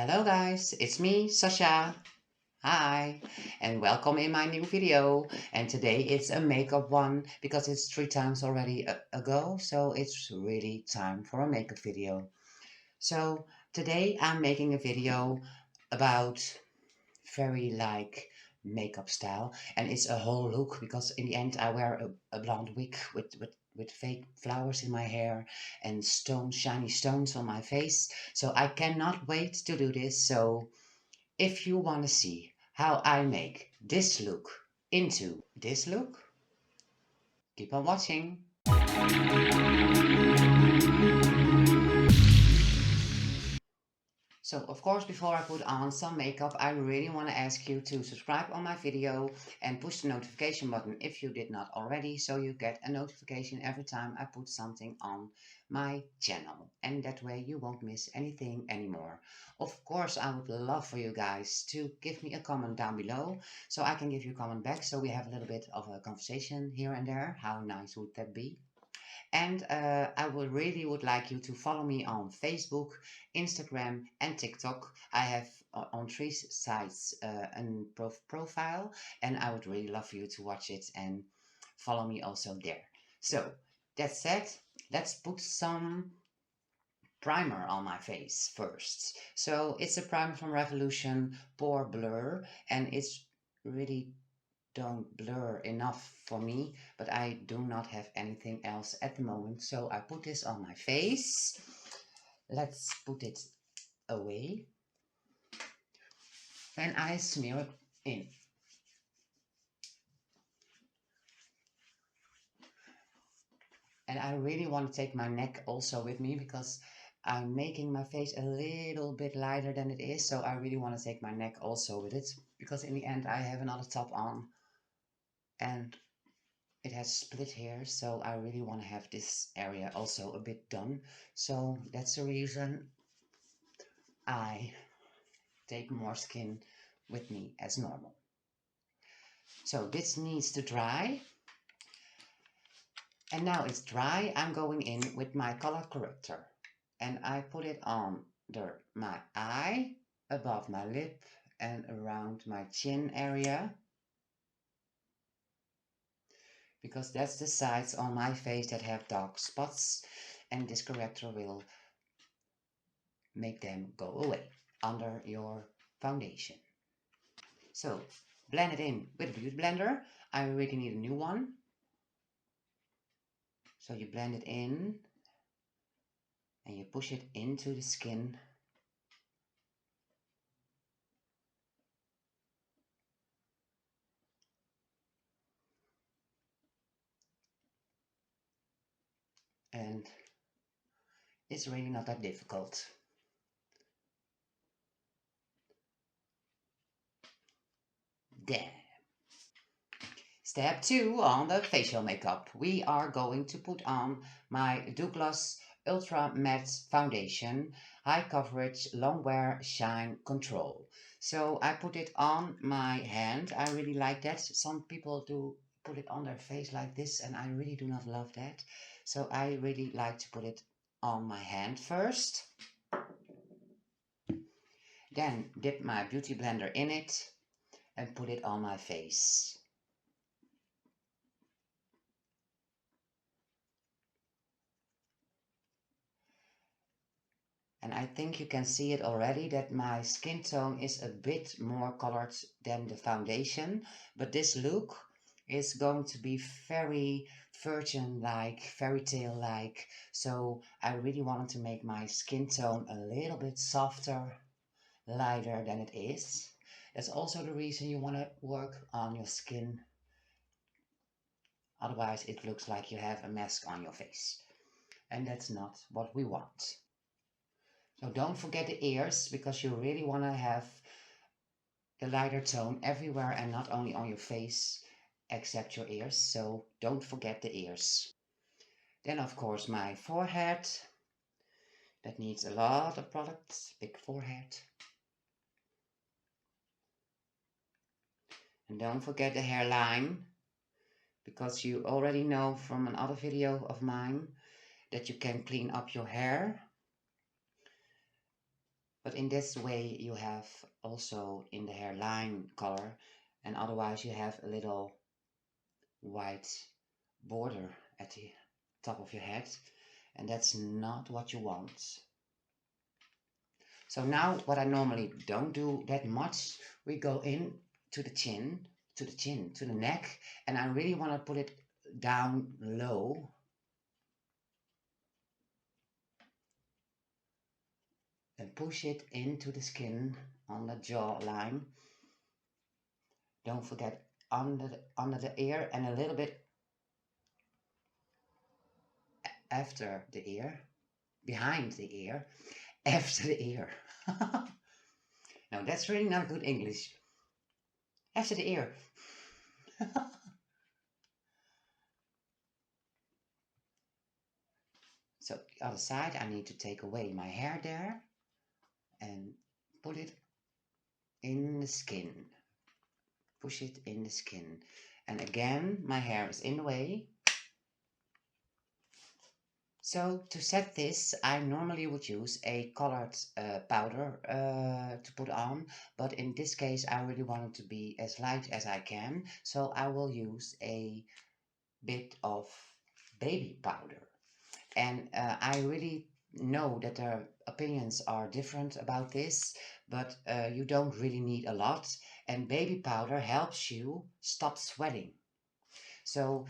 Hello guys, it's me, Sacha. Hi, and welcome in my new video. And today it's a makeup one because it's 3 times already ago, so it's really time for a makeup video. So today I'm making a video about very makeup style, and it's a whole look because in the end I wear a blonde wig with fake flowers in my hair and shiny stones on my face. So I cannot wait to do this. So if you want to see how I make this look into this look, keep on watching. So of course, before I put on some makeup, I really want to ask you to subscribe on my video and push the notification button if you did not already, so you get a notification every time I put something on my channel. And that way you won't miss anything anymore. Of course, I would love for you guys to give me a comment down below so I can give you a comment back, so we have a little bit of a conversation here and there. How nice would that be? And I would like you to follow me on Facebook, Instagram, and TikTok. I have on 3 sites a profile, and I would really love for you to watch it and follow me also there. So that said, let's put some primer on my face first. So it's a primer from Revolution Pore Blur, and it's really don't blur enough for me, but I do not have anything else at the moment, so I put this on my face. Let's put it away and I smear it in. And I really want to take my neck also with me because I'm making my face a little bit lighter than it is, so I really want to take my neck also with it, because in the end I have another top on and it has split hair, so I really want to have this area also a bit done. So that's the reason I take more skin with me as normal. So this needs to dry. And now it's dry, I'm going in with my color corrector. And I put it under my eye, above my lip, and around my chin area, because that's the sides on my face that have dark spots, and this corrector will make them go away under your foundation. So blend it in with a beauty blender. I really need a new one. So you blend it in and you push it into the skin. And it's really not that difficult. There. Step 2 on the facial makeup. We are going to put on my Douglas Ultra Matte Foundation, High Coverage, Long Wear, Shine Control. So I put it on my hand. I really like that. Some people do put it on their face like this, and I really do not love that. So I really like to put it on my hand first. Then dip my beauty blender in it and put it on my face. And I think you can see it already that my skin tone is a bit more colored than the foundation, but this look is going to be very virgin-like, fairy tale-like. So I really wanted to make my skin tone a little bit softer, lighter than it is. That's also the reason you want to work on your skin. Otherwise it looks like you have a mask on your face. And that's not what we want. So don't forget the ears, because you really want to have the lighter tone everywhere and not only on your face except your ears. So don't forget the ears. Then of course my forehead. That needs a lot of products. Big forehead. And don't forget the hairline, because you already know from another video of mine that you can clean up your hair. But in this way you have also in the hairline color, and otherwise you have a little white border at the top of your head, and that's not what you want. So now what I normally don't do that much, we go in to the chin, to the neck, and I really want to put it down low. And push it into the skin on the jawline. Don't forget under the ear and a little bit after the ear, behind the ear, after the ear. No, that's really not good English. After the ear. So the other side, I need to take away my hair there and put it in the skin. Push it in the skin. And again, my hair is in the way. So to set this, I normally would use a colored powder to put on, but in this case I really want it to be as light as I can, so I will use a bit of baby powder. And I really know that their opinions are different about this, but you don't really need a lot, and baby powder helps you stop sweating. So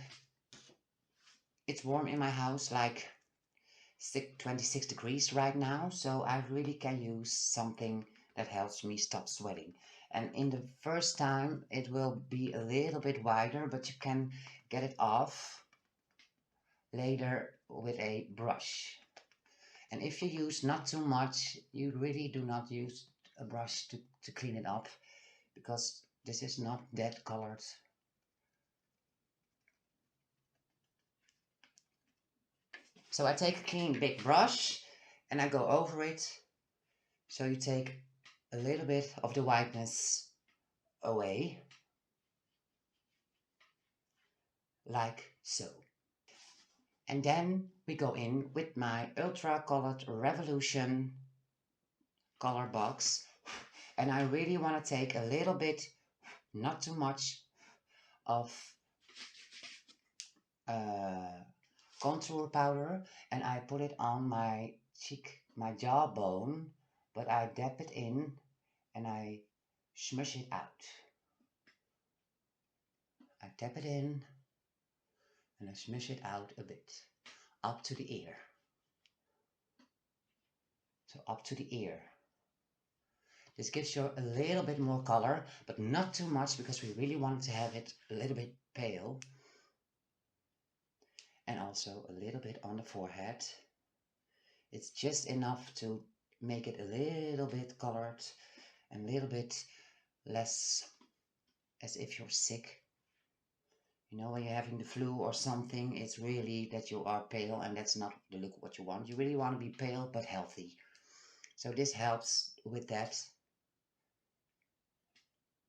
it's warm in my house, like 26 degrees right now, so I really can use something that helps me stop sweating. And in the first time it will be a little bit wider, but you can get it off later with a brush. And if you use not too much, you really do not use a brush to clean it up, because this is not that colored. So I take a clean big brush and I go over it. So you take a little bit of the whiteness away, like so. And then we go in with my Ultra Colored Revolution color box, and I really want to take a little bit, not too much, of contour powder, and I put it on my cheek, my jawbone, but I dab it in and I smush it out. I tap it in and I smush it out a bit, up to the ear. So up to the ear. This gives you a little bit more color, but not too much, because we really want to have it a little bit pale. And also a little bit on the forehead. It's just enough to make it a little bit colored and a little bit less as if you're sick. You know, when you're having the flu or something, it's really that you are pale, and that's not the look what you want. You really want to be pale but healthy. So this helps with that.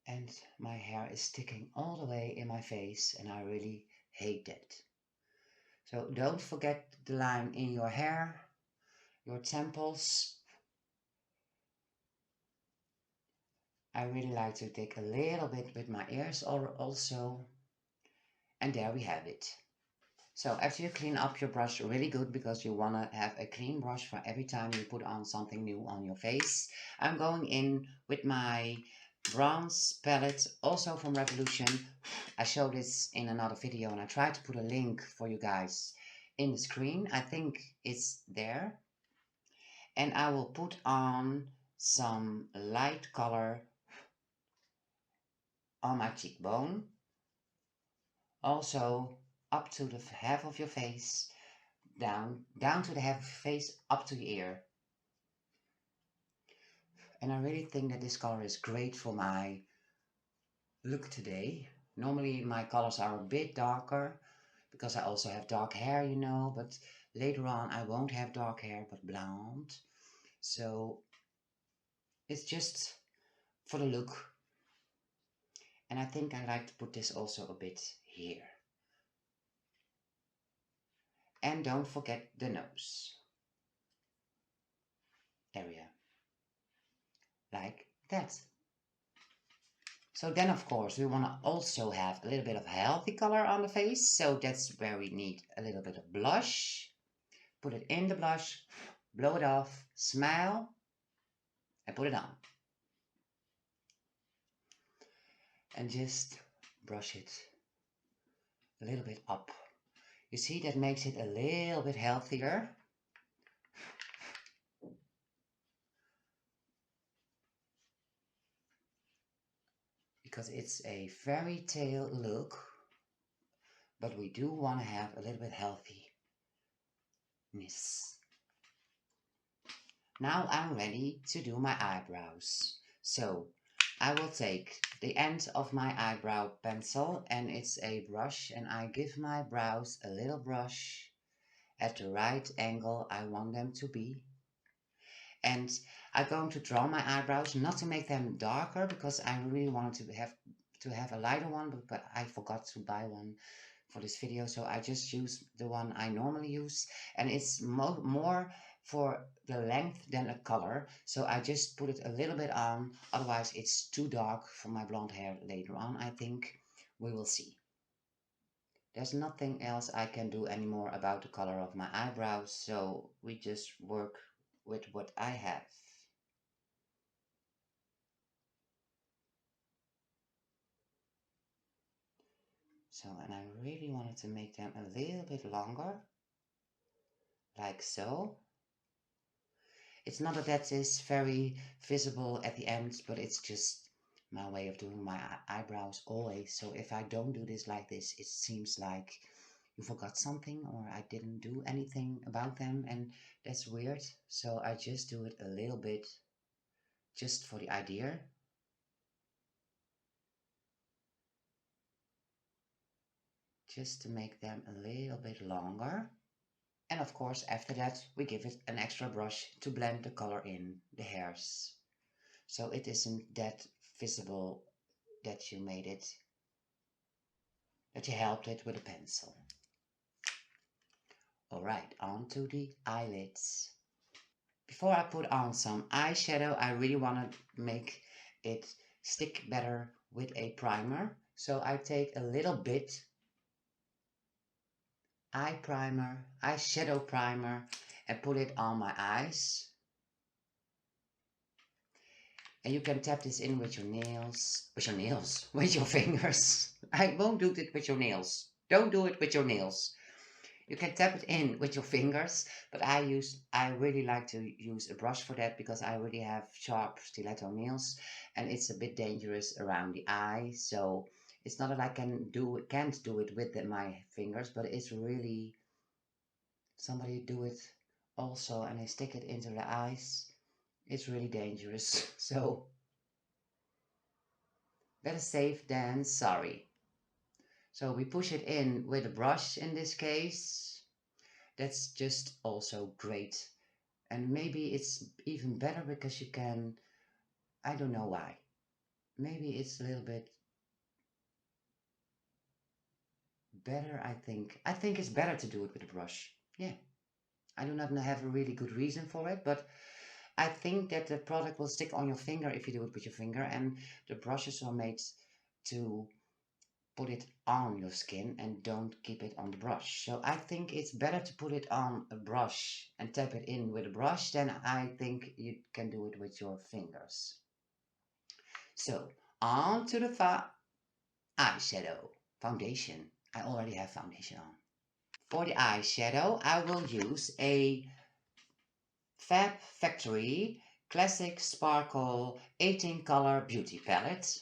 And my hair is sticking all the way in my face, and I really hate that. So don't forget the line in your hair, your temples. I really like to take a little bit with my ears also. And there we have it. So after you clean up your brush really good, because you want to have a clean brush for every time you put on something new on your face, I'm going in with my bronze palette, also from Revolution. I showed this in another video, and I tried to put a link for you guys in the screen. I think it's there. And I will put on some light color on my cheekbone, also up to the half of your face, down to the half of your face, up to the ear. And I really think that this color is great for my look today. Normally my colors are a bit darker, because I also have dark hair, you know, but later on I won't have dark hair but blonde. So it's just for the look. And I think I like to put this also a bit here. And don't forget the nose area. that. So then, of course, we want to also have a little bit of healthy color on the face. So that's where we need a little bit of blush. Put it in the blush, blow it off, smile, and put it on. And just brush it a little bit up. You see, that makes it a little bit healthier. Because it's a fairy tale look, but we do want to have a little bit healthiness. Now I'm ready to do my eyebrows. So I will take the end of my eyebrow pencil, and it's a brush, and I give my brows a little brush at the right angle I want them to be. And I'm going to draw my eyebrows, not to make them darker, because I really wanted to have a lighter one, but I forgot to buy one for this video, so I just use the one I normally use, and it's more for the length than a color, so I just put it a little bit on, otherwise it's too dark for my blonde hair later on. I think we will see. There's nothing else I can do anymore about the color of my eyebrows, so we just work with what I have. So, and I really wanted to make them a little bit longer, like so. It's not that is very visible at the end, but it's just my way of doing my eyebrows always. So if I don't do this like this, it seems like you forgot something or I didn't do anything about them, and that's weird. So I just do it a little bit just for the idea. Just to make them a little bit longer. And of course, after that, we give it an extra brush to blend the color in the hairs. So it isn't that visible that you made it, that you helped it with a pencil. Alright, on to the eyelids. Before I put on some eyeshadow, I really want to make it stick better with a primer. So I take a little bit eyeshadow primer, and put it on my eyes. And you can tap this in with your nails, with your fingers. I won't do it with your nails. Don't do it with your nails. You can tap it in with your fingers, but I really like to use a brush for that because I really have sharp stiletto nails and it's a bit dangerous around the eye. So it's not that I can't do it with my fingers, but it's really, somebody do it also and they stick it into the eyes. It's really dangerous. So better safe than sorry. So we push it in with a brush in this case. That's just also great. And maybe it's even better because you can, I don't know why. Maybe it's a little bit better, I think. I think it's better to do it with a brush. Yeah. I do not have a really good reason for it, but I think that the product will stick on your finger if you do it with your finger, and the brushes are made to put it on your skin and don't keep it on the brush. So I think it's better to put it on a brush and tap it in with a brush than I think you can do it with your fingers. So on to the eyeshadow foundation. I already have foundation on. For the eyeshadow, I will use a Fab Factory Classic Sparkle 18 Color Beauty Palette.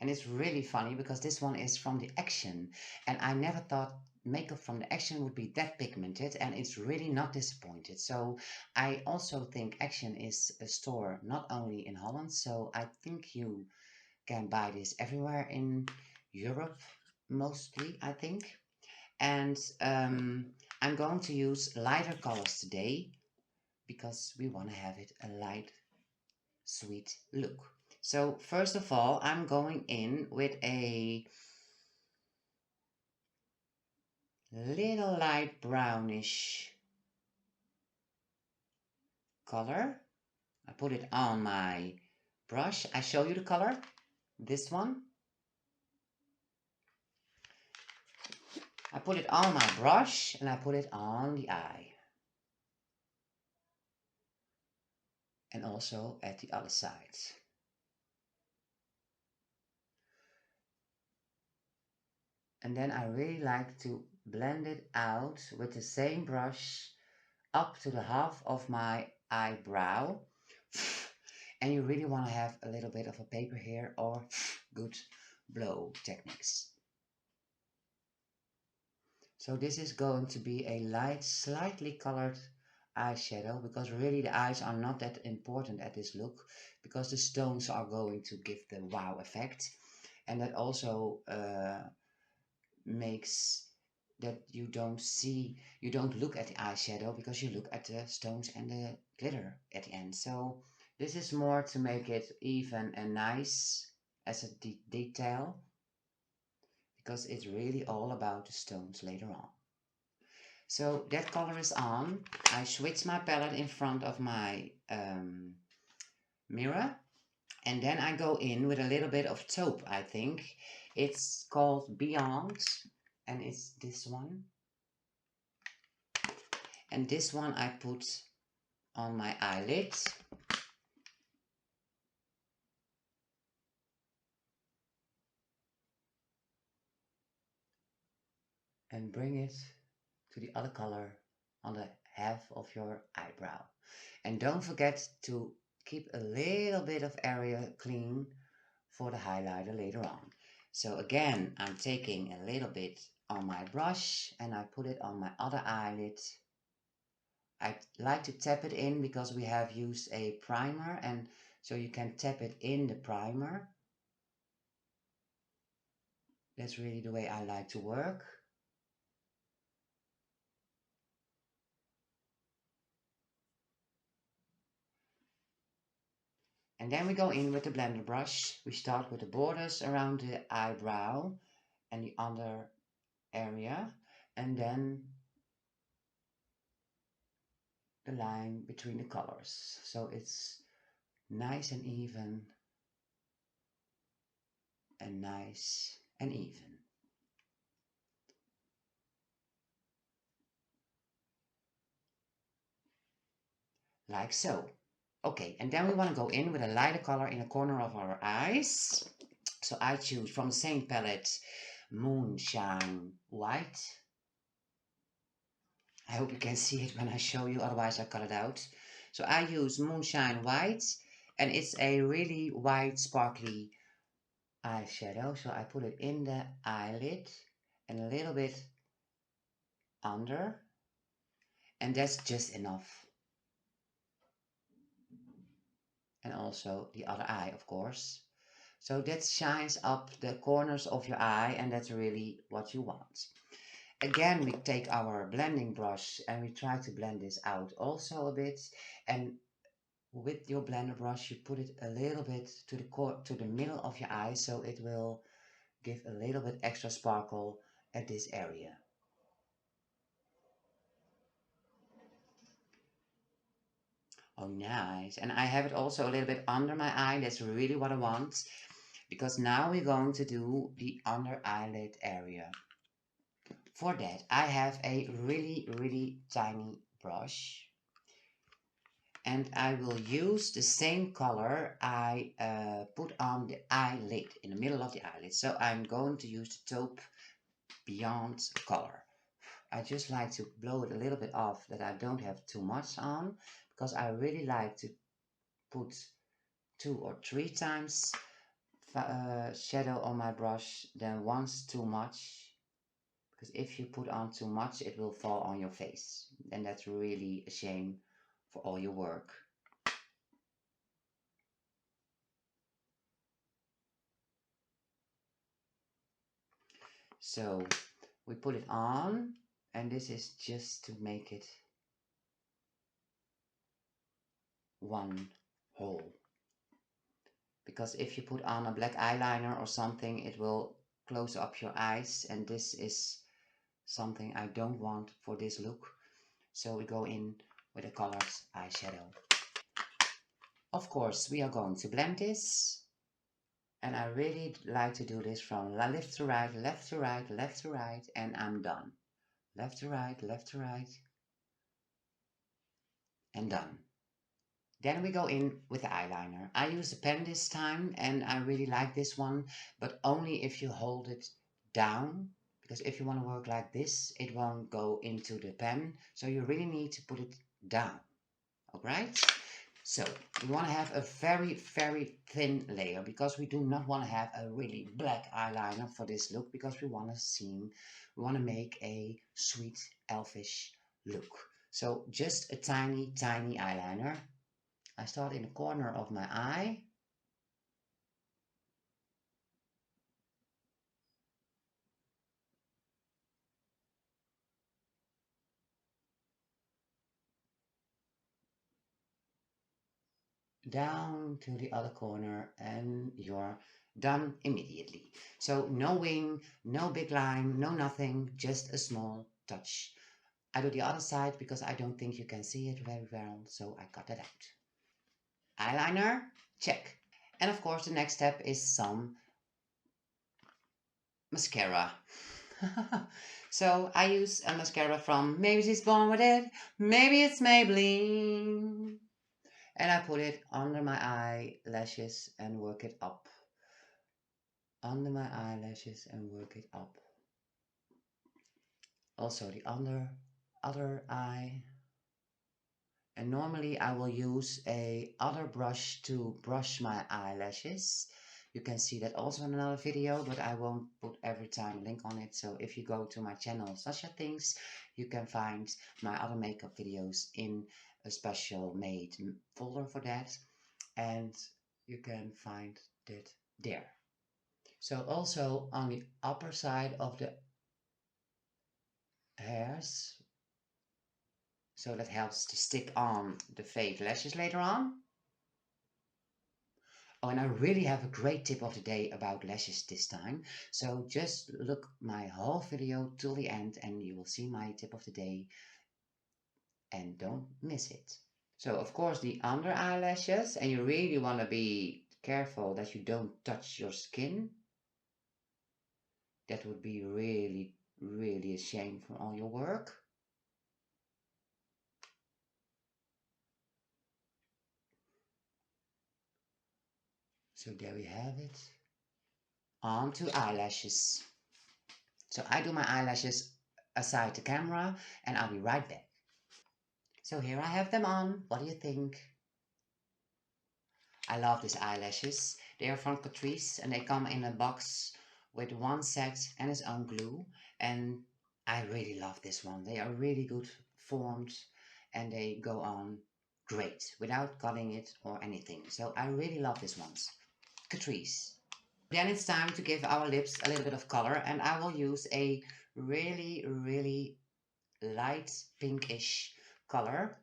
And it's really funny because this one is from the Action. And I never thought makeup from the Action would be that pigmented, and it's really not disappointed. So I also think Action is a store not only in Holland, so I think you can buy this everywhere in Europe, mostly, I think. And I'm going to use lighter colors today because we want to have it a light, sweet look. So first of all, I'm going in with a little light brownish color. I put it on my brush. I show you the color, this one. I put it on my brush and I put it on the eye. And also at the other side. And then I really like to blend it out with the same brush up to the half of my eyebrow. And you really want to have a little bit of a paper here or good blow techniques. So this is going to be a light, slightly colored eyeshadow, because really the eyes are not that important at this look, because the stones are going to give the wow effect. And that also makes that you don't look at the eyeshadow, because you look at the stones and the glitter at the end. So this is more to make it even and nice as a detail, because it's really all about the stones later on. So that color is on. I switch my palette in front of my mirror, and then I go in with a little bit of taupe, I think. It's called Beyond, and it's this one. And this one I put on my eyelid. And bring it to the other color on the half of your eyebrow. And don't forget to keep a little bit of area clean for the highlighter later on. So again, I'm taking a little bit on my brush and I put it on my other eyelid. I like to tap it in because we have used a primer, and so you can tap it in the primer. That's really the way I like to work. And then we go in with the blender brush. We start with the borders around the eyebrow and the other area, and then the line between the colors. So it's nice and even, and nice and even. Like so. Okay, and then we want to go in with a lighter color in the corner of our eyes. So I choose from the same palette Moonshine White. I hope you can see it when I show you, otherwise I cut it out. So I use Moonshine White, and it's a really white sparkly eyeshadow. So I put it in the eyelid and a little bit under, and that's just enough. And also the other eye, of course. So that shines up the corners of your eye, and that's really what you want. Again, we take our blending brush and we try to blend this out also a bit. And with your blender brush, you put it a little bit to the middle of your eye, so it will give a little bit extra sparkle at this area. Oh, nice. And I have it also a little bit under my eye. That's really what I want, because now we're going to do the under eyelid area. For that, I have a really, really tiny brush, and I will use the same color I put on the eyelid, in the middle of the eyelid. So I'm going to use the taupe Beyond color. I just like to blow it a little bit off, that I don't have too much on, because I really like to put 2 or 3 times shadow on my brush than once too much, because if you put on too much it will fall on your face, and that's really a shame for all your work. So we put it on, and this is just to make it one whole, because if you put on a black eyeliner or something, it will close up your eyes, and this is something I don't want for this look. So we go in with a colored eyeshadow. Of course, we are going to blend this. And I really like to do this from left to right, left to right, left to right, and I'm done. Left to right, and done. Then we go in with the eyeliner. I use a pen this time, and I really like this one, but only if you hold it down, because if you want to work like this, it won't go into the pen, so you really need to put it down, alright? So we want to have a very, very thin layer, because we do not want to have a really black eyeliner for this look, because we want to make a sweet elfish look. So just a tiny, tiny eyeliner. I start in the corner of my eye. Down to the other corner, and you're done immediately. So no wing, no big line, no nothing, just a small touch. I do the other side because I don't think you can see it very well, so I cut it out. Eyeliner, check. And of course the next step is some mascara. So I use a mascara from Maybe She's Born With It, maybe it's Maybelline. And I put it under my eyelashes and work it up. Under my eyelashes and work it up. Also the other eye. And normally I will use a other brush to brush my eyelashes. You can see that also in another video, but I won't put every time a link on it. So if you go to my channel, Sacha Things, you can find my other makeup videos in a special made folder for that. And you can find it there. So also on the upper side of the hairs, so that helps to stick on the fake lashes later on. Oh, and I really have a great tip of the day about lashes this time. So just look my whole video till the end and you will see my tip of the day and don't miss it. So of course the under eyelashes, and you really want to be careful that you don't touch your skin. That would be really, really a shame for all your work. So there we have it. On to eyelashes. So I do my eyelashes aside the camera and I'll be right back. So here I have them on. What do you think? I love these eyelashes. They are from Catrice and they come in a box with one set and its own glue. And I really love this one. They are really good formed and they go on great without cutting it or anything. So I really love these ones. Catrice. Then it's time to give our lips a little bit of color, and I will use a really, really light pinkish color.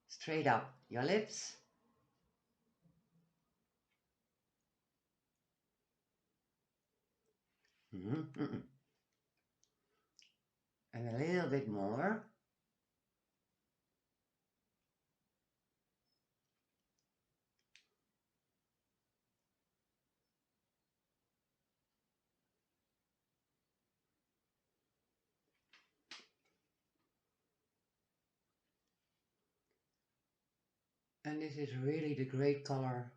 Straight up your lips. And a little bit more. And this is really the great color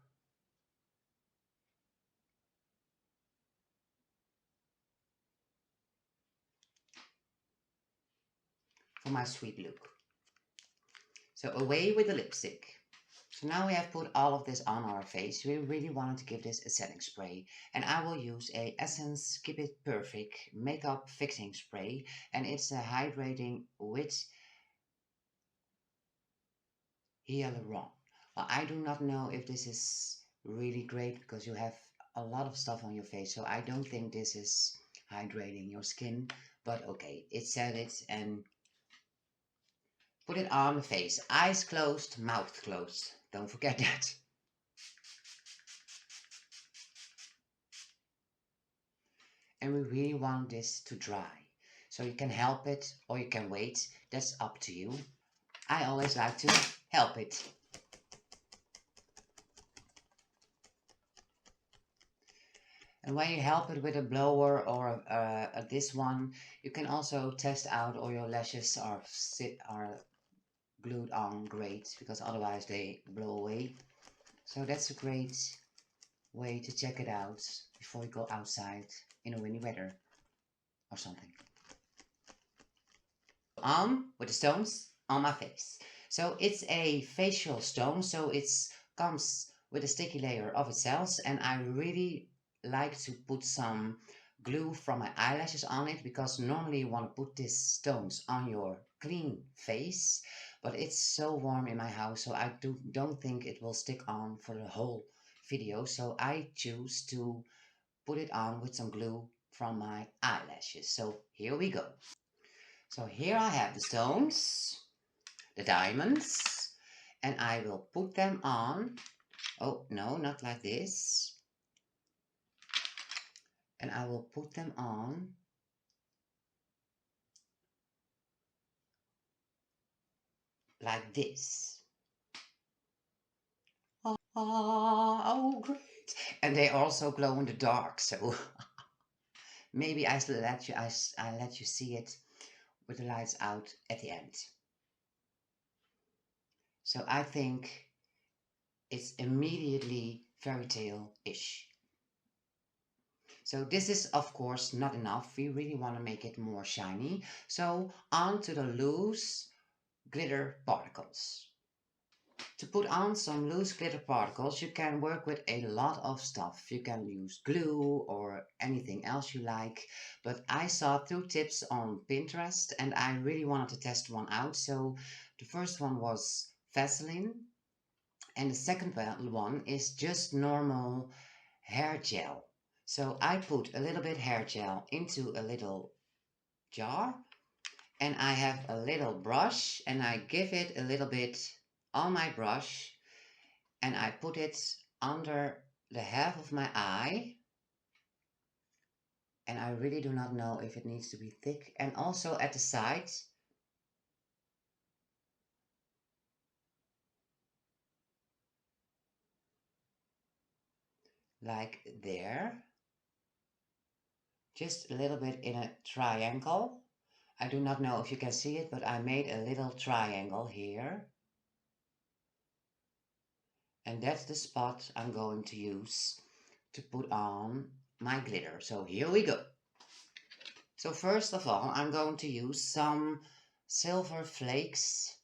for my sweet look. So away with the lipstick. So now we have put all of this on our face. We really wanted to give this a setting spray. And I will use a Essence Keep It Perfect makeup fixing spray. And it's a hydrating with hyaluron. Well, I do not know if this is really great because you have a lot of stuff on your face. So I don't think this is hydrating your skin. But okay, it said it, and put it on the face. Eyes closed, mouth closed. Don't forget that. And we really want this to dry. So you can help it or you can wait. That's up to you. I always like to help it. And when you help it with a blower or this one, you can also test out or your lashes are glued on great, because otherwise they blow away. So that's a great way to check it out before you go outside in a windy weather or something. On with the stones on my face. So it's a facial stone, so it comes with a sticky layer of itself, and I really like to put some glue from my eyelashes on it, because normally you want to put these stones on your clean face, but it's so warm in my house, so I don't think it will stick on for the whole video, so I choose to put it on with some glue from my eyelashes. So here we go. So here I have the stones, the diamonds, and I will put them on. Oh, no, not like this. And I will put them on like this. Oh, great. And they also glow in the dark, so maybe I let you see it with the lights out at the end. So I think it's immediately fairy tale-ish. So this is of course not enough. We really want to make it more shiny. So on to the loose glitter particles. To put on some loose glitter particles, you can work with a lot of stuff. You can use glue or anything else you like. But I saw 2 tips on Pinterest and I really wanted to test one out. So the first one was Vaseline and the second one is just normal hair gel. So I put a little bit hair gel into a little jar and I have a little brush and I give it a little bit on my brush and I put it under the half of my eye, and I really do not know if it needs to be thick, and also at the sides, like there, just a little bit in a triangle. I do not know if you can see it, but I made a little triangle here. And that's the spot I'm going to use to put on my glitter. So here we go. So first of all, I'm going to use some silver flakes.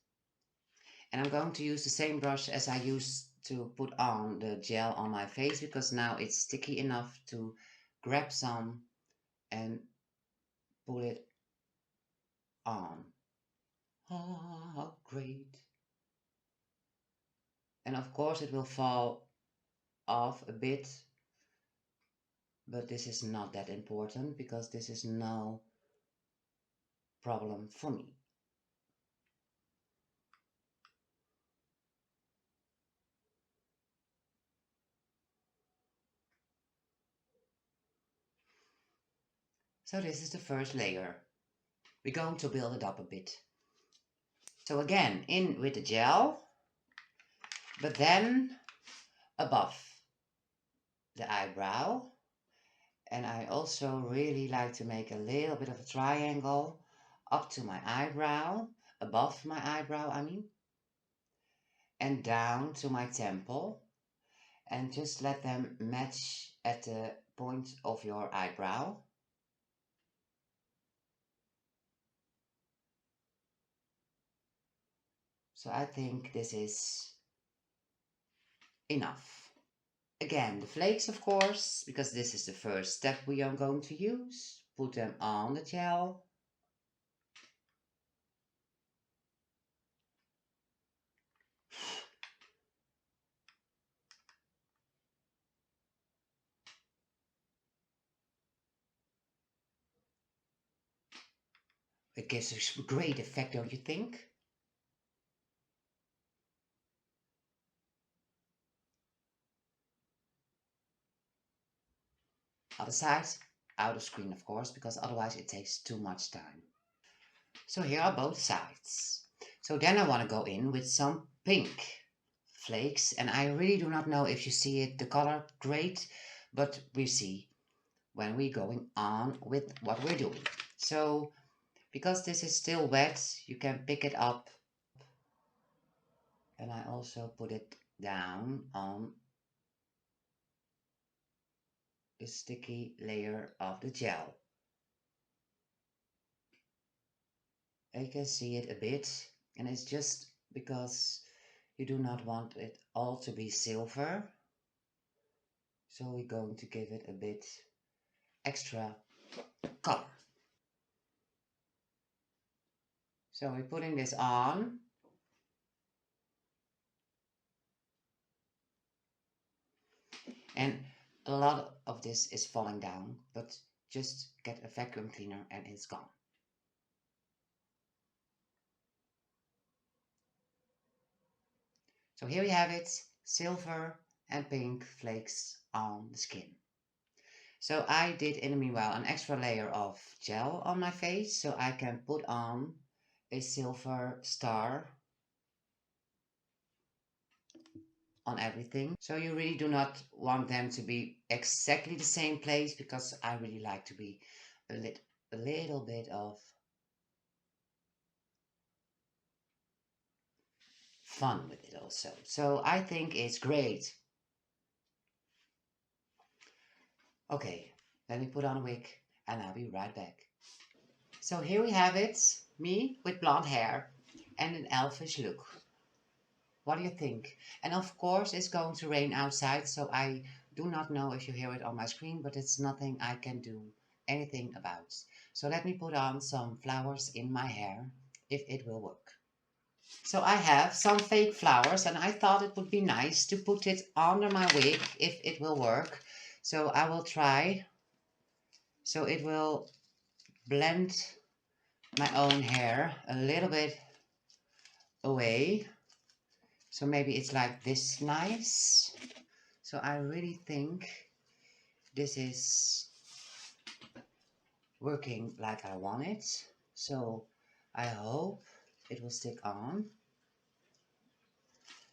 And I'm going to use the same brush as I used to put on the gel on my face, because now it's sticky enough to grab some and pull it on. Ah, how great. And of course it will fall off a bit, but this is not that important because this is no problem for me. So this is the first layer. We're going to build it up a bit. So again, in with the gel, but then above the eyebrow. And I also really like to make a little bit of a triangle up to my eyebrow, above my eyebrow, I mean, and down to my temple. And just let them match at the point of your eyebrow. So I think this is enough. Again, the flakes, of course, because this is the first step we are going to use. Put them on the gel. It gives a great effect, don't you think? Other side, out of screen, of course, because otherwise it takes too much time. So here are both sides. So then I want to go in with some pink flakes, and I really do not know if you see it, the color great, but we see when we're going on with what we're doing. So because this is still wet, you can pick it up, and I also put it down on the sticky layer of the gel. You can see it a bit, and it's just because you do not want it all to be silver, so we're going to give it a bit extra color. So we're putting this on, and a lot of this is falling down, but just get a vacuum cleaner and it's gone. So here we have it, silver and pink flakes on the skin. So I did in the meanwhile an extra layer of gel on my face so I can put on a silver star on everything. So you really do not want them to be exactly the same place, because I really like to be a little bit of fun with it also. So I think it's great. Okay, let me put on a wig and I'll be right back. So here we have it, me with blonde hair and an elfish look. What do you think? And of course it's going to rain outside, so I do not know if you hear it on my screen, but it's nothing I can do anything about. So let me put on some flowers in my hair, if it will work. So I have some fake flowers, and I thought it would be nice to put it under my wig if it will work. So I will try. So it will blend my own hair a little bit away. So maybe it's like this nice. So I really think this is working like I want it. So I hope it will stick on.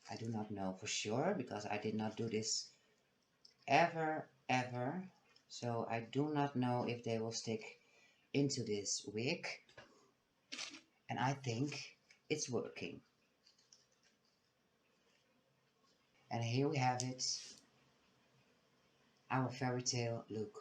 I do not know for sure because I did not do this ever. So I do not know if they will stick into this wig. And I think it's working. And here we have it, our fairy tale look.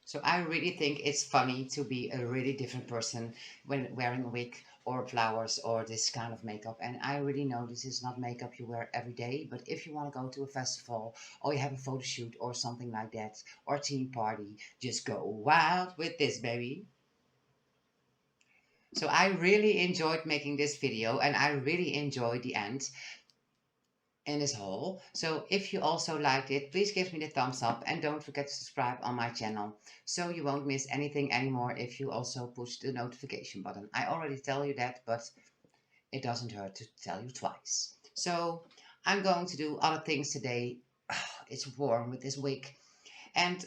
So I really think it's funny to be a really different person when wearing a wig or flowers or this kind of makeup. And I really know this is not makeup you wear every day, but if you want to go to a festival or you have a photo shoot or something like that, or a teen party, just go wild with this, baby. So I really enjoyed making this video, and I really enjoyed the end in this haul. So if you also liked it, please give me the thumbs up and don't forget to subscribe on my channel so you won't miss anything anymore if you also push the notification button. I already tell you that, but it doesn't hurt to tell you twice. So I'm going to do other things today. It's warm with this wig. And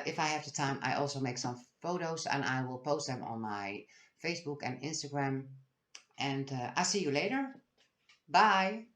if I have the time, I also make some photos and I will post them on my Facebook and Instagram. And I'll see you later. Bye.